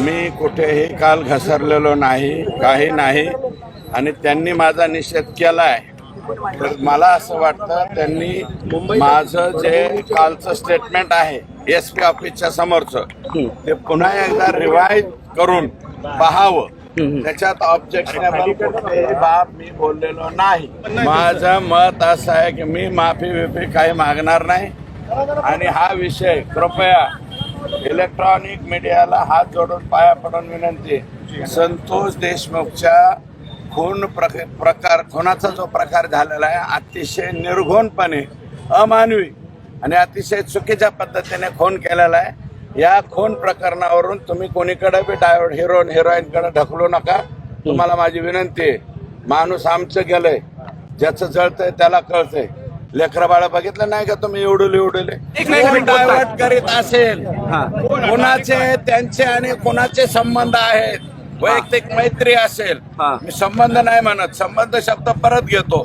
मी कुठेही काल घसरलेलो नाही, काही नाही आणि त्यांनी माझा निषेध केला आहे. तर मला असं वाटतं त्यांनी माझं जे कालचं स्टेटमेंट आहे SP ऑफिसच्या समोरचं ते पुन्हा एकदा रिवाइज करून पाहावं. त्याच्यात ऑब्जेक्शनेबल कुठलीही बाब मी बोललेलो नाही. माझं मत असं आहे की मी माफी काही मागणार नाही आणि हा विषय कृपया इलेक्ट्रॉनिक मीडियाला हात जोडून पाया पडून विनंती, संतोष देशमुखच्या खुनाचा जो प्रकार झालेला आहे अतिशय निर्घृणपणे अमानवी आणि अतिशय चुकीच्या पद्धतीने खून केलेला आहे. या खून प्रकरणावरून तुम्ही कोणीकडे बी हिरोईनकडे ढकलू नका. तुम्हाला माझी विनंती आहे. माणूस आमचं गेलंय, ज्याचं जळतंय त्याला कळतंय. लेकरं बाळा बघितलं नाही का तुम्ही एवढले डायव्हर्ट करीत असेल, कोणाचे त्यांचे आणि कोणाचे संबंध आहेत, वैयक्तिक मैत्री असेल, मी संबंध नाही म्हणत, संबंध शब्द परत घेतो.